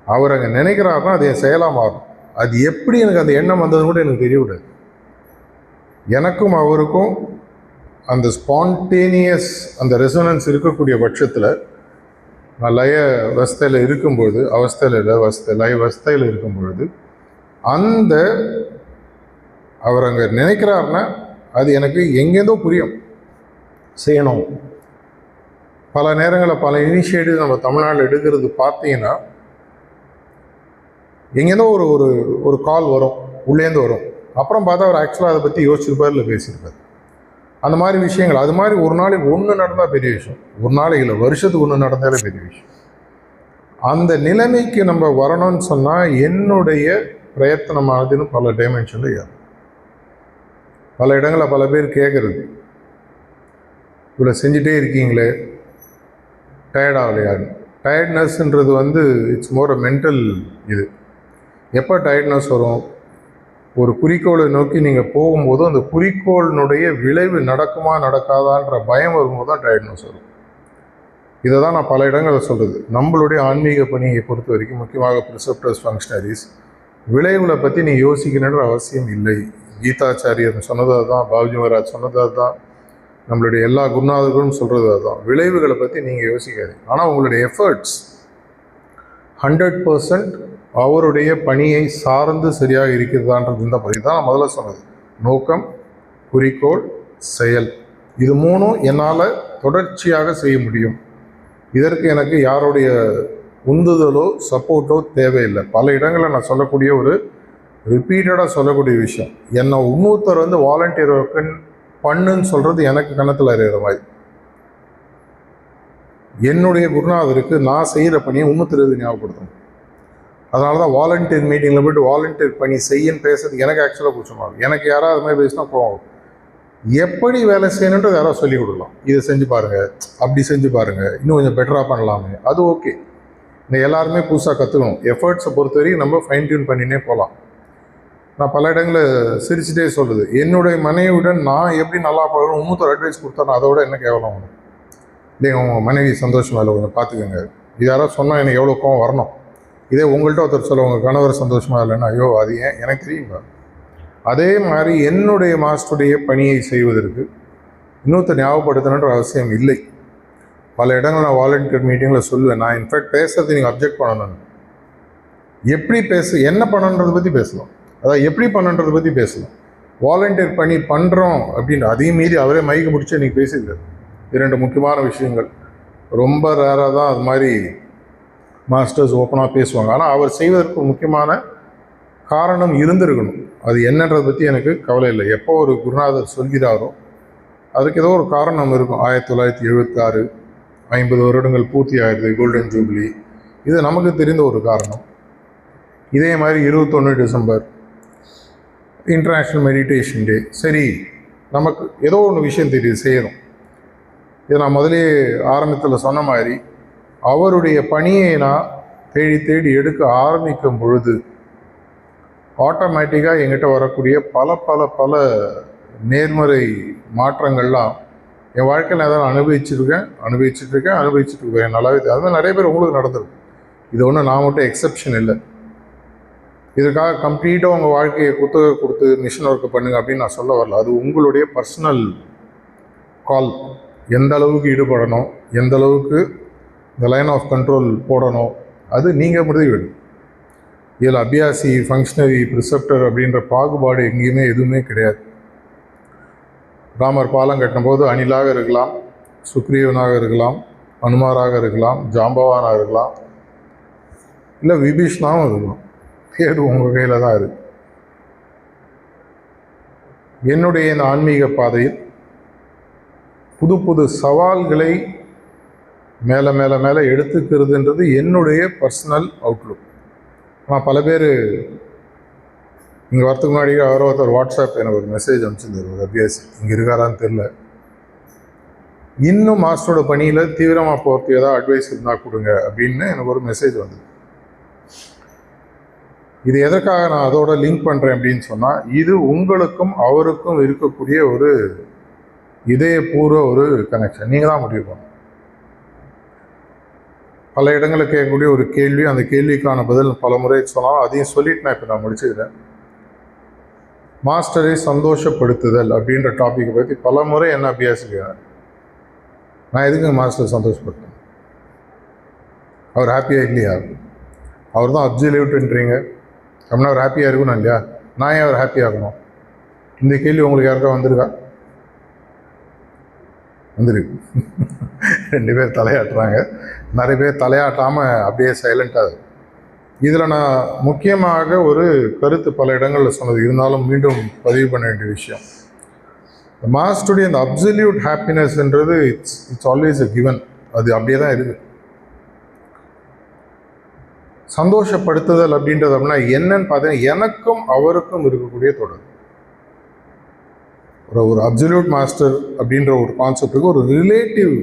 அவர் அங்கே நினைக்கிறாருன்னா அது என் செயலாக மாறும். அது எப்படி எனக்கு அந்த எண்ணம் வந்ததுன்னு கூட எனக்கு தெரியவிடாது. எனக்கும் அவருக்கும் அந்த ஸ்பான்டேனியஸ் அந்த ரெசனன்ஸ் இருக்கக்கூடிய பட்சத்தில், நான் லய அவஸ்தையில் இருக்கும்பொழுது, அவஸ்தையில் இல்லை லய அவஸ்தையில் இருக்கும் பொழுது, அந்த அவர் அங்கே நினைக்கிறாருன்னா அது எனக்கு எங்கேருந்தோ புரியும், செய்யணும். பல நேரங்களில் பல இனிஷியேட்டிவ் நம்ம தமிழ்நாட்டில் எடுக்கிறது பார்த்தீங்கன்னா, எங்கேருந்தோ ஒரு கால் வரும், உள்ளேருந்து வரும். அப்புறம் பார்த்தா அவர் ஆக்சுவலாக அதை பற்றி யோசிச்சிருப்பார், இல்லை பேசியிருப்பார். அந்த மாதிரி விஷயங்கள், அது மாதிரி ஒரு நாளைக்கு ஒன்று நடந்தால் பெரிய விஷயம், ஒரு நாளைக்கு இல்லை வருஷத்துக்கு ஒன்று நடந்தாலே பெரிய விஷயம். அந்த நிலைமைக்கு நம்ம வரணும்னு சொன்னால் என்னுடைய பிரயத்தனமானதுன்னு பல டைமென்ஷனில் ஏறும். பல இடங்களில் பல பேர் கேட்குறது, இவ்வளோ செஞ்சுட்டே இருக்கீங்களே டயர்ட் ஆகலையான்னு. டயர்ட்னஸ்ன்றது இட்ஸ் மோர் அ மென்டல். இது எப்போ டயர்ட்னஸ் வரும், ஒரு குறிக்கோளை நோக்கி நீங்கள் போகும்போது அந்த குறிக்கோளினுடைய விளைவு நடக்குமா நடக்காதான்ற பயம் வரும்போது தான் டயர்ட்னஸ் வரும். இதை தான் நான் பல இடங்களில் சொல்கிறது. நம்மளுடைய ஆன்மீக பணியை பொறுத்த வரைக்கும், முக்கியமாக ப்ரிசெப்டர்ஸ், ஃபங்க்ஷனரிஸ், விளைவுகளை பற்றி நீ யோசிக்கணுன்ற அவசியம் இல்லை. கீதாச்சாரியர் சொன்னது அதுதான், பாபுஜி மகாராஜ் சொன்னது அதுதான், நம்மளுடைய எல்லா குருநாதர்களும் சொல்கிறது அதுதான். விளைவுகளை பற்றி நீங்கள் யோசிக்காதீங்க. ஆனால் உங்களுடைய எஃபர்ட்ஸ் 100% அவருடைய பணியை சார்ந்து சரியாக இருக்கிறதான்றது இந்த பகுதி தான் நான் முதல்ல சொன்னது. நோக்கம், குறிக்கோள், செயல், இது 3ம் என்னால் தொடர்ச்சியாக செய்ய முடியும். இதற்கு எனக்கு யாருடைய உந்துதலோ சப்போர்ட்டோ தேவையில்லை. பல இடங்களில் நான் சொல்லக்கூடிய ஒரு ரிப்பீட்டடாக சொல்லக்கூடிய விஷயம். என்னை இன்னொருத்தர் வந்து வாலண்டியர் ஒர்க்குன்னு பண்ணுன்னு சொல்கிறது எனக்கு கணத்தில் அறிகிற மாதிரி. என்னுடைய குருநாதருக்கு நான் செய்கிற பணியை இன்னொருத்தர் ஞாபகப்படுத்தணும். அதனால தான் வாலண்டியர் மீட்டிங்கில் போய்ட்டு வாலண்டியர் பணி செய்யன்னு பேசுறதுக்கு எனக்கு ஆக்சுவலாக பிடிச்சமாகும். எனக்கு யாராவது அது மாதிரி பேசினா போகும். எப்படி வேலை செய்யணுன்றது யாராவது சொல்லிக் கொடுக்கலாம். இதை செஞ்சு பாருங்கள், அப்படி செஞ்சு பாருங்கள், இன்னும் கொஞ்சம் பெட்டராக பண்ணலாமே, அது ஓகே. இந்த எல்லாருமே புதுசாக கற்றுக்கணும். எஃபர்ட்ஸை பொறுத்த வரைக்கும் நம்ம ஃபைன் டியூன் பண்ணினே போகலாம். நான் பல இடங்களில் சிரிச்சுட்டே சொல்லுது, என்னுடைய மனைவியுடன் நான் எப்படி நல்லா பழகணும் இன்னொருத்தர் அட்வைஸ் கொடுத்தா அதோட என்ன கேவலம் ஒன்று இல்லைங்க. உங்கள் மனைவி சந்தோஷமாக இல்லை கொஞ்சம் பார்த்துக்கோங்க. இது யாராவது சொன்னால் எனக்கு எவ்வளோ கோவம் வரணும். இதே உங்கள்கிட்ட ஒருத்தர் சொல்ல உங்கள் கணவர் சந்தோஷமாக இல்லைன்னா ஐயோ அது ஏன் எனக்கு தெரியுங்க. அதே மாதிரி என்னுடைய மாஸ்டருடைய பணியை செய்வதற்கு இன்னொருத்தர் ஞாபகப்படுத்தணுன்ற அவசியம் இல்லை. பல இடங்கள் நான் வாலண்டியர் மீட்டிங்கில் சொல்லுவேன். நான் இன்ஃபேக்ட் பேசுறது நீங்கள் அப்ஜெக்ட் பண்ணணும். எப்படி என்ன பண்ணணுன்றதை பற்றி பேசலாம், அதாவது எப்படி பண்ணுன்றதை பற்றி பேசலாம். வாலண்டியர் பணி பண்ணுறோம் அப்படின்னு அதையும் மீறி அவரே மைக்கு முடிச்சு இன்றைக்கி பேசியிருக்காரு. 2 முக்கியமான விஷயங்கள். ரொம்ப ரேராக தான் அது மாதிரி மாஸ்டர்ஸ் ஓப்பனாக பேசுவாங்க. ஆனால் அவர் செய்வதற்கு முக்கியமான காரணம் இருந்திருக்கணும். அது என்னன்றதை பற்றி எனக்கு கவலை இல்லை. எப்போ ஒரு குருநாதர் சொல்கிறாரோ அதுக்கு ஏதோ ஒரு காரணம் இருக்கும். 1976 50 வருடங்கள் பூர்த்தி ஆயிடுது, கோல்டன் ஜூப்ளி, இது நமக்கு தெரிந்த ஒரு காரணம். இதே மாதிரி 21 டிசம்பர் இன்டர்நேஷ்னல் மெடிடேஷன் டே. சரி, நமக்கு ஏதோ ஒன்று விஷயம் தெரியுது செய்யணும். இதை நான் முதலே ஆரம்பத்தில் சொன்ன மாதிரி அவருடைய பணியை நான் தேடி தேடி எடுக்க ஆரம்பிக்கும் பொழுது ஆட்டோமேட்டிக்காக எங்கிட்ட வரக்கூடிய பல பல பல நேர்மறை மாற்றங்கள்லாம் என் வாழ்க்கையில் எதாவது அனுபவிச்சுட்ருக்கேன் நல்லாவே. அது மாதிரி நிறைய பேர் உங்களுக்கு நடந்திருக்கும். இது ஒன்றும் நான் மட்டும் எக்ஸப்ஷன் இல்லை. இதுக்காக கம்ப்ளீட்டாக உங்கள் வாழ்க்கையை குத்தகை கொடுத்து மிஷன் ஒர்க்கு பண்ணுங்க அப்படின்னு நான் சொல்ல வரல. அது உங்களுடைய பர்சனல் கால். எந்த அளவுக்கு ஈடுபடணும், எந்த அளவுக்கு இந்த லைன் ஆஃப் கண்ட்ரோல் போடணும், அது நீங்கள் முடிவு. இதில் அபியாசி, ஃபங்க்ஷனரி, ப்ரிசெப்டர் அப்படின்ற பாகுபாடு எங்கேயுமே எதுவுமே கிடையாது. ராமர் பாலம் கட்டினபோது அணிலாக இருக்கலாம், சுக்ரீவனாக இருக்கலாம், அனுமாராக இருக்கலாம், ஜாம்பவானாக இருக்கலாம், இல்லை விபீஷ்ணாவும் இருக்கலாம். பேர் உங்கள் கையில் தான் இருக்குது. என்னுடைய இந்த ஆன்மீக பாதையில் புது புது சவால்களை மேலே மேலே மேலே எடுத்துக்கிறதுன்றது என்னுடைய பர்சனல் அவுட்லுக். நான் பல பேர் இங்கே வரத்துக்கு முன்னாடி அவரோ ஒருத்தர் வாட்ஸ்அப் எனக்கு ஒரு மெசேஜ் அனுப்பிச்சிருந்தார். ஒரு அபியாசி இங்கே இருக்காரான்னு தெரில. இன்னும் மாஸ்டரோட பணியில் தீவிரமாக போகிறதுக்கு ஏதாவது அட்வைஸ் இருந்தால் கொடுங்க அப்படின்னு எனக்கு ஒரு மெசேஜ் வந்தது. இது எதற்காக நான் அதோட லிங்க் பண்ணுறேன் அப்படின்னு சொன்னால், இது உங்களுக்கும் அவருக்கும் இருக்கக்கூடிய ஒரு இதயபூர்வ ஒரு கனெக்ஷன். நீங்கள் தான் முடிவு பண்ணணும். பல இடங்களில் கேட்கக்கூடிய ஒரு கேள்வி, அந்த கேள்விக்கான பதில் பல முறை சொன்னால் அதையும் சொல்லிட்டு நான் இப்போ நான் முடிச்சுக்கிறேன். மாஸ்டரை சந்தோஷப்படுத்துதல் அப்படின்ற டாப்பிக்கை பற்றி பல முறை என்ன அபியாசிக்கிறேன். நான் எதுக்கு மாஸ்டரை சந்தோஷப்படுத்தேன்? அவர் ஹாப்பியாக இல்லையா? அவர் தான் அப்சல்யூட்ன்றீங்க அப்படின்னா அவர் ஹாப்பியாக இருக்கணும் இல்லையா? நான் ஏன் அவர் ஹாப்பியாகணும்? இந்த கேள்வி உங்களுக்கு யாருக்கா வந்திருக்கா? வந்துருக்கு. 2 பேர் தலையாட்டுறாங்க. நிறைய பேர் தலையாட்டாமல் அப்படியே சைலண்ட்டாக. இதில் நான் முக்கியமாக ஒரு கருத்து பல இடங்களில் சொன்னது, இருந்தாலும் மீண்டும் பதிவு பண்ண வேண்டிய விஷயம். மாஸ்டருடைய இந்த அப்சல்யூட் ஹாப்பினஸ்ன்றது இட்ஸ் ஆல்வேஸ் எ கிவன். அது அப்படியே தான் இருக்குது. சந்தோஷப்படுத்துதல் அப்படின்றது அப்படின்னா என்னன்னு பார்த்தீங்கன்னா, எனக்கும் அவருக்கும் இருக்கக்கூடிய தொடர்பு. ஒரு அப்சல்யூட் மாஸ்டர் அப்படின்ற ஒரு கான்செப்டுக்கு ஒரு ரிலேட்டிவ்,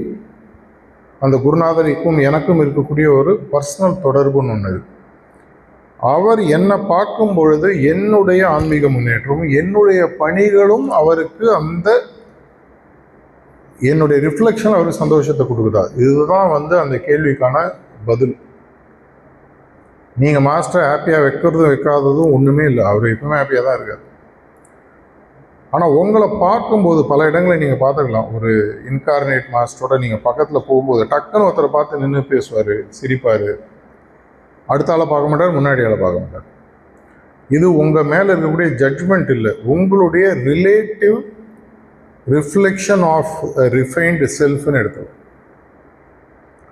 அந்த குருநாதருக்கும் எனக்கும் இருக்கக்கூடிய ஒரு பர்சனல் தொடர்புன்னு ஒன்று. அவர் என்னை பார்க்கும் பொழுது என்னுடைய ஆன்மீக முன்னேற்றமும் என்னுடைய பணிகளும் அவருக்கு அந்த என்னுடைய ரிஃப்ளெக்ஷன் அவருக்கு சந்தோஷத்தை கொடுக்குதா? இதுதான் அந்த கேள்விக்கான பதில். நீங்கள் மாஸ்டர் ஹாப்பியாக வைக்காததும் ஒன்றுமே இல்லை. அவர் எப்பவுமே ஹாப்பியாக தான் இருக்கார். ஆனால் உங்களை பார்க்கும்போது பல இடங்களை நீங்கள் பார்த்துக்கலாம். ஒரு இன்கார்னேட் மாஸ்டரோட நீங்கள் பக்கத்தில் போகும்போது டக்குன்னு ஒருத்தரை பார்த்து நின்று பேசுவார், சிரிப்பார். அடுத்த ஆளை பார்க்க மாட்டார், முன்னாடி ஆளை பார்க்க மாட்டார். இது உங்கள் மேலே இருக்கக்கூடிய ஜட்ஜ்மெண்ட் இல்லை, உங்களுடைய ரிலேட்டிவ் ரிஃப்ளெக்ஷன் ஆஃப் ரிஃபைன்டு செல்ஃப்னு எடுத்துக்கலாம்.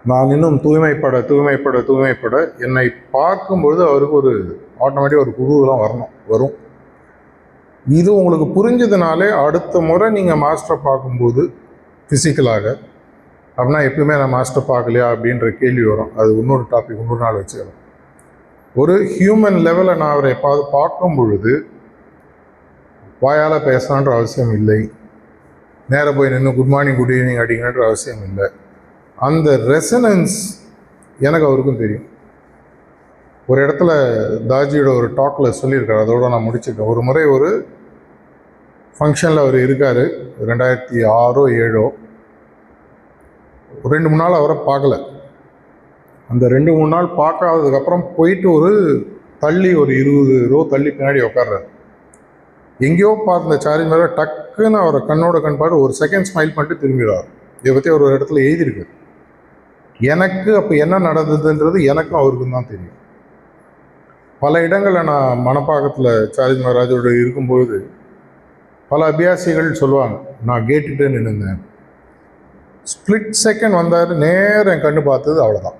நான் இன்னும் தூய்மைப்பட என்னை பார்க்கும்பொழுது அவருக்கு ஒரு ஆட்டோமேட்டிக்காக ஒரு குதூகலம் வரும். இது உங்களுக்கு புரிஞ்சதுனாலே அடுத்த முறை நீங்கள் மாஸ்டரை பார்க்கும்போது ஃபிசிக்கலாக அப்படின்னா எப்பயுமே நான் மாஸ்டர் பார்க்கலையா அப்படின்ற கேள்வி வரும். அது இன்னொரு டாபிக் இன்னொரு நாள் வச்சுக்கலாம். ஒரு ஹியூமன் லெவலில் நான் அவரை பார்க்கும் பொழுது வாயால் பேசணுன்ற அவசியம் இல்லை, நேராக போய் நின்று குட் மார்னிங் குட் ஈவினிங் அடிக்கணுன்ற அவசியம் இல்லை. அந்த ரெசனன்ஸ் எனக்கு அவருக்கும் தெரியும். ஒரு இடத்துல தாஜியோட ஒரு டாக்கில் சொல்லியிருக்காரு, அதோடு நான் முடிச்சுருக்கேன். ஒரு முறை ஒரு ஃபங்க்ஷனில் அவர் இருக்கார், 2006 7 2-3 நாள் அவரை பார்க்கல. அந்த 2-3 நாள் பார்க்காததுக்கப்புறம் போயிட்டு ஒரு 20 ரோ தள்ளி பின்னாடி உட்கார்றாரு. எங்கேயோ பார்த்த சார்ஜ் மேலே டக்குன்னு அவரை கண்ணோட கண் பார்த்து ஒரு செகண்ட் ஸ்மைல் பண்ணிட்டு திரும்பிடுவார். இதை பற்றி ஒரு இடத்துல எழுதியிருக்கு. எனக்கு அப்போ என்ன நடந்ததுன்றது எனக்கும் அவருக்கும் தான் தெரியும். பல இடங்களில் நான் மணப்பாக்கத்தில் சார்ஜ் மகாராஜோட இருக்கும்போது பல அபியாசிகள் சொல்லுவாங்க, நான் கேட்டுட்டு நின்றுந்தேன், ஸ்பிளிட் செகண்ட் வந்தார், நேரம் என் கண்ணு பார்த்தது, அவ்வளோதான்.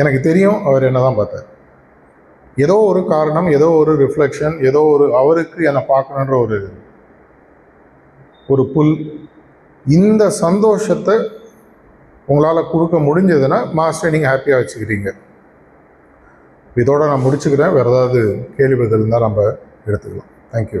எனக்கு தெரியும் அவர் என்ன தான் பார்த்தார். ஏதோ ஒரு காரணம், ஏதோ ஒரு ரிஃப்ளெக்ஷன், ஏதோ ஒரு அவருக்கு என்னை பார்க்கணுன்ற ஒரு புல். இந்த சந்தோஷத்தை உங்களால் கொடுக்க முடிஞ்சதுன்னா மாஸ்டர் நீங்கள் ஹாப்பியாக வச்சுக்கிறீங்க. இதோட நான் முடிச்சுக்கிறேன். வேறு ஏதாவது கேள்வி பதில் இருந்தால் நம்ம எடுத்துக்கலாம். தேங்க்யூ.